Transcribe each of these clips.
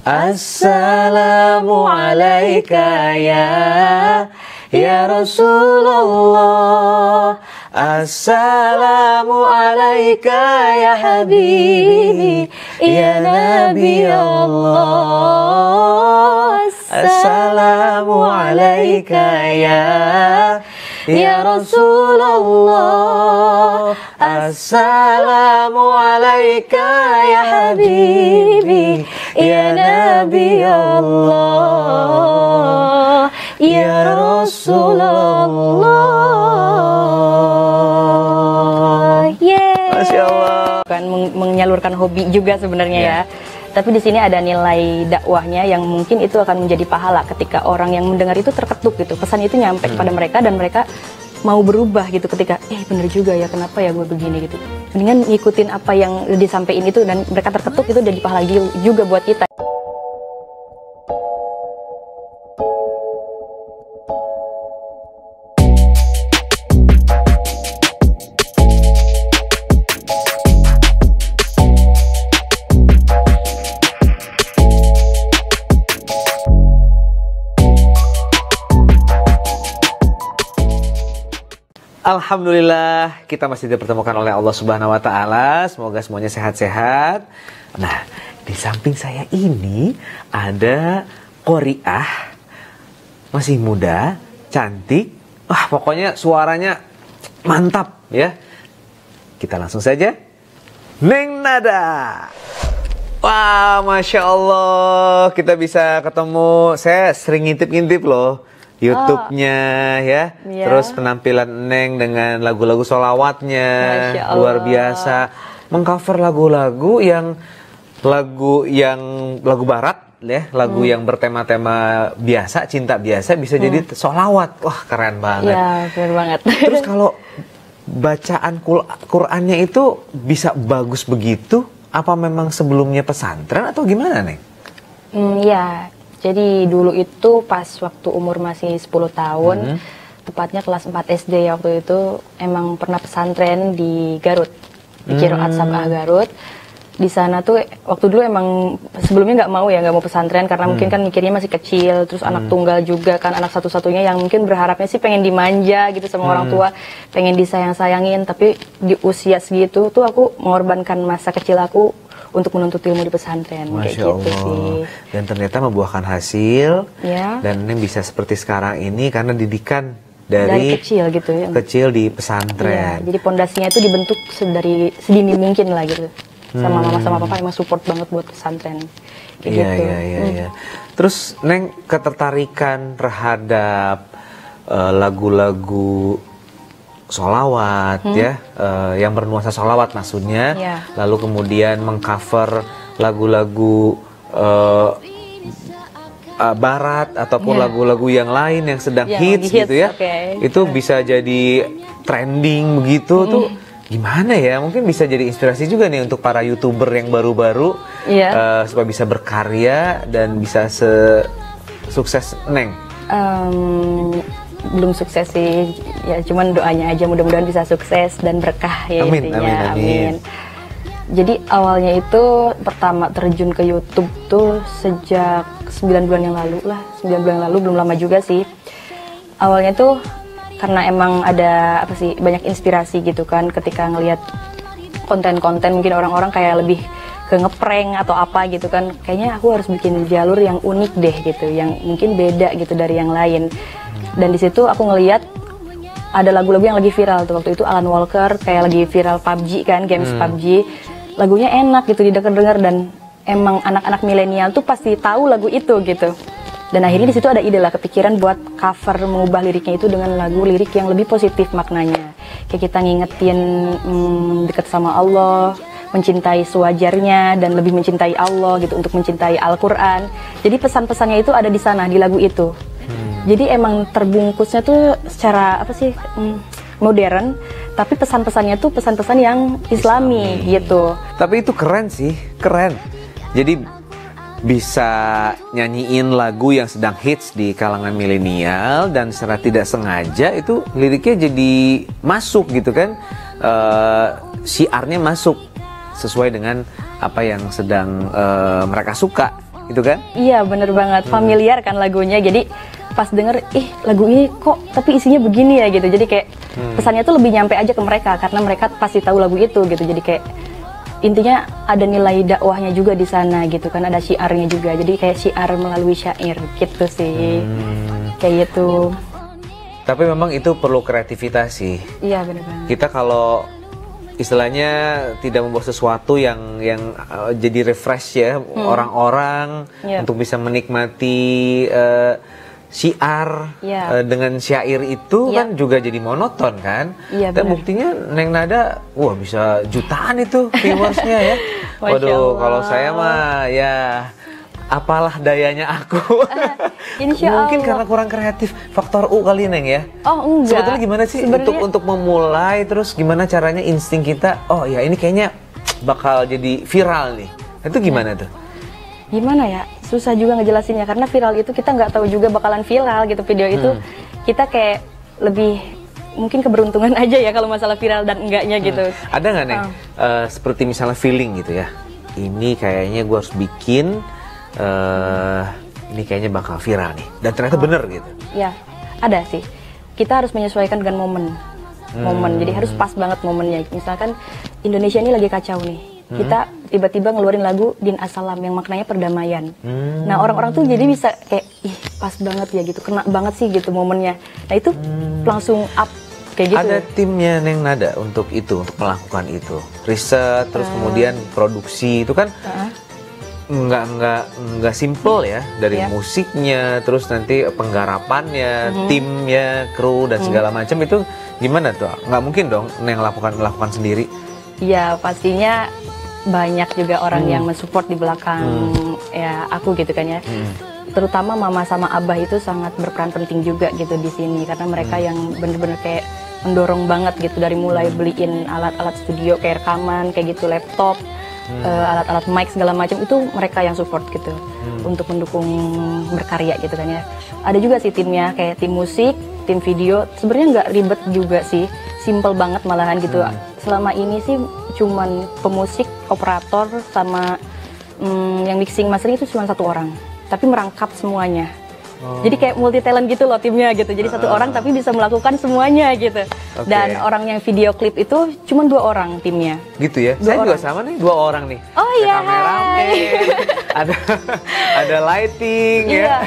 Assalamu alaika ya Rasulullah. Assalamu alaika ya habibi ya Nabi Allah. Assalamu alaika ya Rasulullah. Assalamu alaika ya habibi ya Nabi Allah ya Rasulullah. Masya Allah. Kan menyalurkan hobi juga sebenarnya ya. Tapi di sini ada nilai dakwahnya yang mungkin itu akan menjadi pahala ketika orang yang mendengar itu terketuk gitu. Pesan itu nyampe kepada mereka dan mereka mau berubah gitu ketika bener juga ya, kenapa ya gue begini gitu. Mendingan ngikutin apa yang disampaikan itu dan mereka terketuk, itu jadi pahala juga buat kita. Alhamdulillah kita masih dipertemukan oleh Allah Subhanahu wa taala. Semoga semuanya sehat-sehat. Nah, di samping saya ini ada qoriah, masih muda, cantik. Wah, pokoknya suaranya mantap ya. Kita langsung saja. Neng Nada. Wah, Masya Allah, kita bisa ketemu. Saya sering ngintip-ngintip loh YouTube-nya ya. Terus penampilan Neng dengan lagu-lagu sholawatnya luar biasa. Mengcover lagu-lagu yang lagu barat ya, lagu yang bertema-tema biasa, cinta biasa bisa jadi sholawat. Wah, keren banget. Iya, keren banget. Terus kalau bacaan Qur'annya itu bisa bagus begitu, apa memang sebelumnya pesantren atau gimana, Neng? Iya. Jadi dulu itu pas waktu umur masih 10 tahun, tepatnya kelas 4 SD waktu itu, emang pernah pesantren di Garut, di Qiroat Sabah Garut. Di sana tuh waktu dulu emang sebelumnya nggak mau pesantren karena mungkin kan mikirnya masih kecil, terus anak tunggal juga kan, anak satu-satunya yang mungkin berharapnya sih pengen dimanja gitu sama orang tua, pengen disayang-sayangin. Tapi di usia segitu tuh aku mengorbankan masa kecil aku untuk menuntut ilmu di pesantren. Masya kayak gitu Allah. sih. Dan ternyata membuahkan hasil. Ya. Dan Neng bisa seperti sekarang ini karena didikan dari kecil gitu ya. Kecil di pesantren. Ya, jadi pondasinya itu dibentuk dari sedini mungkin lah gitu. Sama mama sama papa emang support banget buat pesantren. Iya, iya. Terus Neng ketertarikan terhadap lagu-lagu sholawat ya, yang bernuansa sholawat maksudnya, lalu kemudian mengcover lagu-lagu barat ataupun lagu-lagu yang lain yang sedang hits gitu ya, itu bisa jadi trending begitu tuh gimana ya? Mungkin bisa jadi inspirasi juga nih untuk para YouTuber yang baru-baru supaya bisa berkarya dan bisa sukses Neng. Belum sukses sih ya, cuman doanya aja mudah-mudahan bisa sukses dan berkah ya. Amin. Jadi awalnya itu pertama terjun ke YouTube tuh sejak 9 bulan yang lalu lah, 9 bulan yang lalu, belum lama juga sih. Awalnya tuh karena emang ada banyak inspirasi gitu kan ketika ngelihat konten-konten mungkin orang-orang kayak lebih ke ngeprank atau apa gitu kan, kayaknya aku harus bikin jalur yang unik deh gitu, yang mungkin beda gitu dari yang lain. Dan di situ aku ngelihat ada lagu-lagu yang lagi viral tuh waktu itu, Alan Walker kayak lagi viral PUBG kan, games PUBG, lagunya enak gitu didengar dan emang anak-anak milenial tuh pasti tahu lagu itu gitu. Dan akhirnya di situ ada ide lah, kepikiran buat cover, mengubah liriknya itu dengan lagu lirik yang lebih positif maknanya, kayak kita ngingetin dekat sama Allah, mencintai sewajarnya dan lebih mencintai Allah gitu, untuk mencintai Al-Quran. Jadi pesan-pesannya itu ada di sana, di lagu itu. Jadi emang terbungkusnya tuh secara modern, tapi pesan-pesannya tuh pesan-pesan yang Islami gitu. Tapi itu keren sih, keren. Jadi bisa nyanyiin lagu yang sedang hits di kalangan milenial dan secara tidak sengaja itu liriknya jadi masuk gitu kan, syiarnya masuk sesuai dengan apa yang sedang mereka suka gitu kan? Iya bener banget, familiar kan lagunya. Jadi pas denger, lagu ini kok tapi isinya begini ya gitu. Jadi kayak pesannya tuh lebih nyampe aja ke mereka karena mereka pasti tahu lagu itu gitu. Jadi kayak intinya ada nilai dakwahnya juga di sana gitu kan, ada syiarnya juga. Jadi kayak syiar melalui syair gitu sih. Kayak gitu. Tapi memang itu perlu kreativitas sih. Iya benar banget. Kita kalau istilahnya tidak membuat sesuatu yang jadi refresh ya orang-orang untuk bisa menikmati syiar dengan syair itu kan juga jadi monoton kan. Dan buktinya Neng Nada wah bisa jutaan itu viewersnya ya. Waduh, kalau saya mah ya apalah dayanya aku. Mungkin karena kurang kreatif, faktor U kali Neng ya. Oh enggak. Sebetulnya gimana sih untuk memulai, terus gimana caranya insting kita, oh ya ini kayaknya bakal jadi viral nih. Itu gimana tuh? Gimana ya, susah juga ngejelasinnya karena viral itu kita nggak tahu juga bakalan viral gitu video itu. Kita kayak lebih mungkin keberuntungan aja ya kalau masalah viral dan enggaknya gitu. Ada nggak Neng seperti misalnya feeling gitu ya, ini kayaknya gue harus bikin ini kayaknya bakal viral nih dan ternyata bener gitu? Ya ada sih, kita harus menyesuaikan dengan momen, jadi harus pas banget momennya. Misalkan Indonesia ini lagi kacau nih, kita tiba-tiba ngeluarin lagu Din As-Salam yang maknanya perdamaian. Nah orang-orang tuh jadi bisa kayak pas banget ya gitu, kena banget sih gitu momennya. Nah itu langsung up kayak gitu. Ada timnya Neng Nada untuk itu, untuk melakukan itu, riset terus kemudian produksi itu kan nggak simple ya, dari musiknya terus nanti penggarapannya, timnya, kru dan segala macam itu gimana tuh? Nggak mungkin dong Neng melakukan sendiri. Ya pastinya banyak juga orang yang mensupport di belakang ya aku gitu kan ya. Terutama mama sama abah itu sangat berperan penting juga gitu di sini karena mereka yang bener-bener kayak mendorong banget gitu, dari mulai beliin alat-alat studio kayak rekaman kayak gitu, laptop, alat-alat mic segala macam itu mereka yang support gitu untuk mendukung berkarya gitu kan ya. Ada juga sih timnya kayak tim musik, tim video, sebenarnya nggak ribet juga sih, simple banget malahan gitu. Selama ini sih cuman pemusik, operator sama yang mixing mastering itu cuma satu orang, tapi merangkap semuanya. Jadi kayak multi talent gitu loh timnya gitu. Jadi satu orang tapi bisa melakukan semuanya gitu. Dan orang yang video klip itu cuma 2 orang timnya. Gitu ya. Saya juga sama nih, 2 orang nih. Oh iya. Kameramen, ada lighting ya.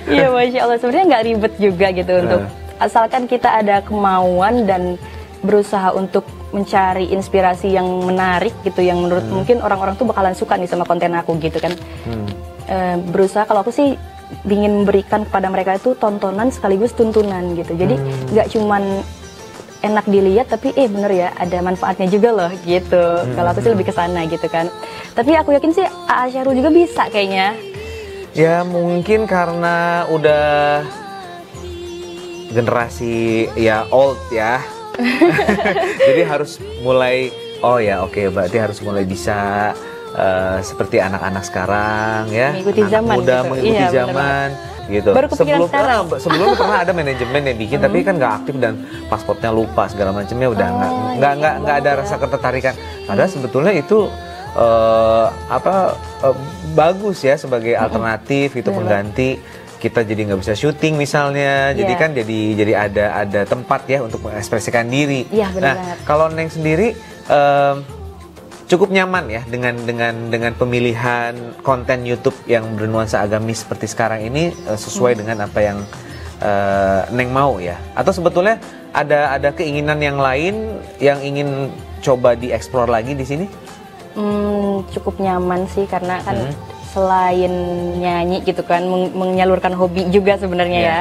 Iya Masya Allah, sebenarnya nggak ribet juga gitu untuk asalkan kita ada kemauan dan berusaha untuk mencari inspirasi yang menarik gitu, yang menurut mungkin orang-orang tuh bakalan suka nih sama konten aku gitu kan. Berusaha, kalau aku sih ingin memberikan kepada mereka itu tontonan sekaligus tuntunan gitu. Jadi nggak cuman enak dilihat tapi bener ya ada manfaatnya juga loh gitu. Kalau aku sih lebih ke sana gitu kan. Tapi aku yakin sih A.A. Syahrul juga bisa kayaknya. Ya mungkin karena udah generasi ya old ya. Jadi harus mulai berarti harus mulai bisa seperti anak-anak sekarang ya, mengikuti zaman muda gitu. Mengikuti zaman gitu. Baru kepikiran sebelumnya pernah ada manajemen yang bikin tapi kan nggak aktif dan pasportnya lupa segala macamnya, udah nggak ada rasa ketertarikan. Padahal sebetulnya itu bagus ya sebagai alternatif itu, pengganti kita jadi nggak bisa syuting misalnya, jadi kan jadi ada tempat ya untuk mengekspresikan diri. Nah kalau Neng sendiri cukup nyaman ya dengan pemilihan konten YouTube yang bernuansa agamis seperti sekarang ini, sesuai dengan apa yang Neng mau ya? Atau sebetulnya ada keinginan yang lain yang ingin coba dieksplor lagi di sini? Cukup nyaman sih karena kan selain nyanyi gitu kan, menyalurkan hobi juga sebenarnya ya.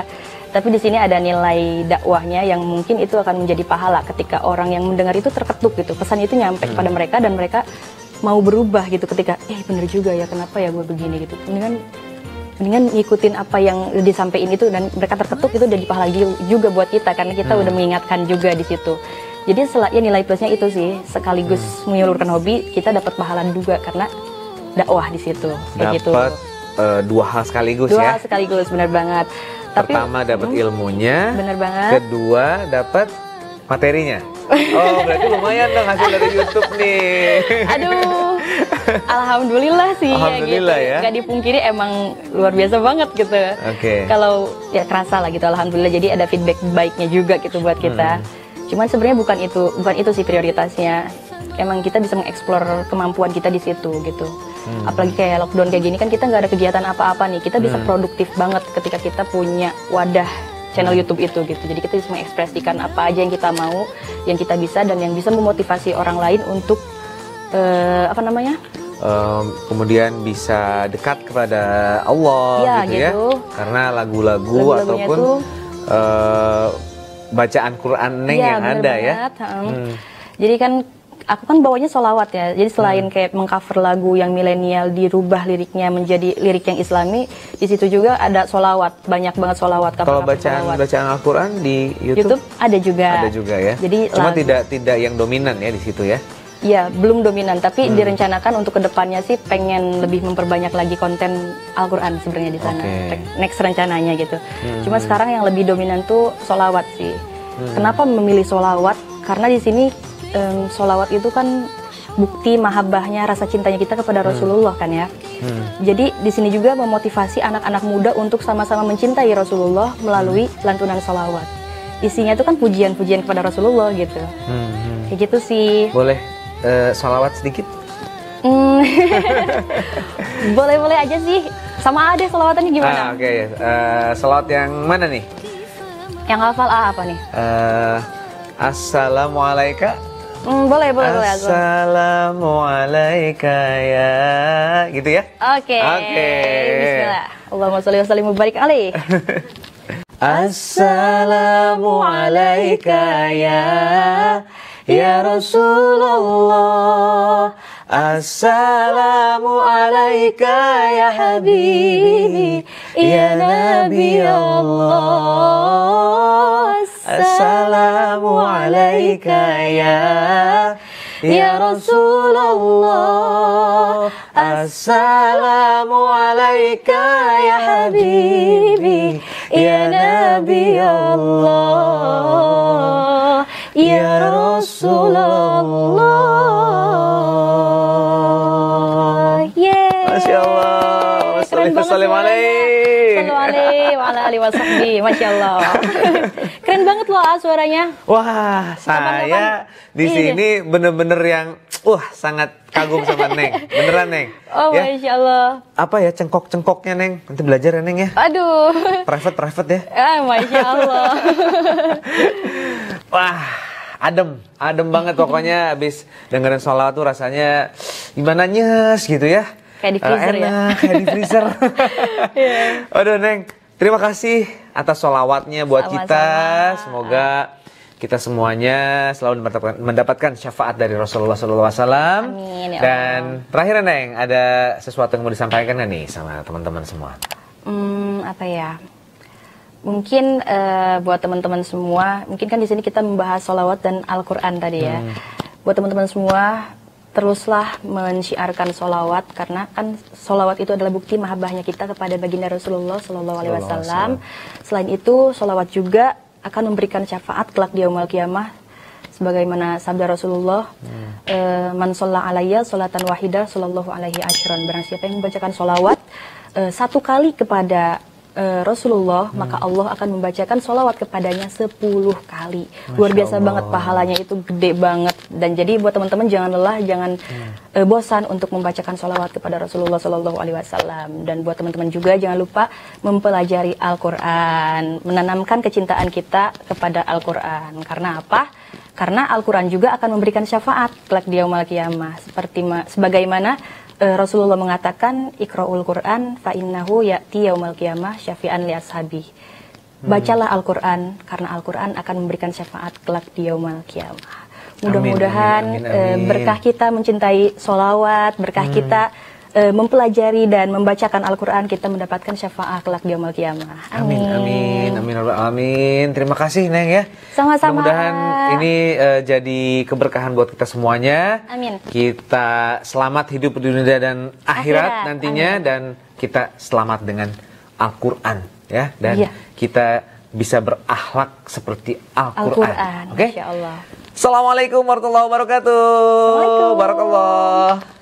Tapi di sini ada nilai dakwahnya yang mungkin itu akan menjadi pahala ketika orang yang mendengar itu terketuk gitu, pesan itu nyampe kepada mereka dan mereka mau berubah gitu ketika bener juga ya, kenapa ya gue begini gitu. Mendingan ngikutin apa yang disampaikan itu dan mereka terketuk, itu jadi pahala juga buat kita karena kita udah mengingatkan juga di situ. Jadi nilai plusnya itu sih, sekaligus menyalurkan hobi, kita dapat pahala juga karena dakwah di situ. Dapat dua hal sekaligus ya. Dua hal sekaligus, benar banget. Pertama dapat ilmunya, bener banget. Kedua dapat materinya. Oh berarti lumayan dong hasil dari YouTube nih. Aduh, Alhamdulillah sih. Alhamdulillah ya. Gak dipungkiri emang luar biasa banget gitu. Kalau ya kerasa lah gitu, alhamdulillah. Jadi ada feedback baiknya juga gitu buat kita. Cuman sebenarnya bukan itu sih prioritasnya. Emang kita bisa mengeksplor kemampuan kita di situ gitu. Apalagi kayak lockdown kayak gini kan kita nggak ada kegiatan apa-apa nih. Kita bisa produktif banget ketika kita punya wadah channel YouTube itu gitu. Jadi kita bisa mengekspresikan apa aja yang kita mau, yang kita bisa dan yang bisa memotivasi orang lain untuk kemudian bisa dekat kepada Allah gitu ya. Karena lagu-lagu ataupun bacaan Quran Neng yang ada ya. Jadi kan aku kan bawanya sholawat ya. Jadi selain kayak mengcover lagu yang milenial dirubah liriknya menjadi lirik yang Islami, di situ juga ada sholawat, banyak banget sholawat. Kalau bacaan Al-Quran di YouTube ada juga. Ada juga ya. Jadi cuma tidak yang dominan ya di situ ya. Iya, belum dominan, tapi direncanakan untuk kedepannya sih pengen lebih memperbanyak lagi konten Al-Quran sebenarnya di sana. Next rencananya gitu. Cuma sekarang yang lebih dominan tuh sholawat sih. Kenapa memilih sholawat? Karena di sini sholawat itu kan bukti mahabbahnya, rasa cintanya kita kepada Rasulullah kan ya. Jadi di sini juga memotivasi anak-anak muda untuk sama-sama mencintai Rasulullah melalui lantunan sholawat. Isinya itu kan pujian-pujian kepada Rasulullah gitu. Kayak gitu sih. Boleh sholawat sedikit? Boleh-boleh aja sih. Sama ada sholawatannya gimana? Sholawat yang mana nih? Yang hafal apa nih? Assalamualaikum. Boleh. Assalamualaikum ya, gitu ya? Oke. Bismillah. Allahumma sholli wa sallim wa barik alaih. Assalamualaikum ya Rasulullah. Assalamualaikum ya Habibi ya Nabi Allah. Assalamualaikum ya Rasulullah. Assalamualaikum ya Habibi ya Nabi Allah ya Rasulullah. Masya Allah. Keren banget Masya Allah. Keren banget loh suaranya. Wah, saya di sini bener-bener yang sangat kagum sama Neng. Beneran Neng. Oh ya? Masya Allah. Apa ya cengkok-cengkoknya Neng? Nanti belajar ya Neng ya. Aduh. Private ya. Masya Allah. Wah, adem banget pokoknya abis dengerin sholawat tuh rasanya gimana nyes gitu ya. Kayak di freezer kayak di freezer. Aduh Neng, terima kasih atas sholawatnya buat kita. Semoga kita semuanya selalu mendapatkan syafaat dari Rasulullah SAW. Amin, ya Allah. Dan terakhir Neng, ada sesuatu yang mau disampaikan nggak nih sama teman-teman semua? Apa ya? Mungkin buat teman-teman semua, mungkin kan di sini kita membahas sholawat dan Al-Quran tadi ya. Buat teman-teman semua, teruslah mensyiarkan sholawat karena kan sholawat itu adalah bukti mahabbahnya kita kepada baginda Rasulullah SAW. Selain itu, sholawat juga akan memberikan syafaat kelak di yaumul qiyamah, sebagaimana sabda Rasulullah, man sholla alayya sholatan wahidah sallallahu alaihi asyran. Barang siapa yang membacakan sholawat satu kali kepada Rasulullah, maka Allah akan membacakan sholawat kepadanya 10 kali. Luar biasa banget, pahalanya itu gede banget. Dan jadi buat teman-teman jangan lelah, jangan bosan untuk membacakan sholawat kepada Rasulullah SAW. Dan buat teman-teman juga jangan lupa mempelajari Al-Quran, menanamkan kecintaan kita kepada Al-Quran. Karena apa? Karena Al-Quran juga akan memberikan syafaat kelak di yaumul qiyamah. Sebagaimana Rasulullah mengatakan, Iqra'ul Quran fa innahu ya'ti yaumul qiyamah syafi'an li ashabi. Bacalah Al-Quran karena Al-Quran akan memberikan syafaat kelak di yaumul qiyamah. Mudah-mudahan berkah kita mencintai sholawat, berkah kita mempelajari dan membacakan Al-Quran, kita mendapatkan syafaat kelak di yaumul qiyamah. Amin. Terima kasih Neng ya. Sama-sama. Mudah-mudahan ini jadi keberkahan buat kita semuanya. Amin. Kita selamat hidup di dunia dan akhirat nantinya. Amin. Dan kita selamat dengan Al-Quran ya. Dan kita bisa berakhlak seperti Al-Quran. Oke? Insya Allah. Assalamualaikum warahmatullahi wabarakatuh. Assalamualaikum. Barakallah.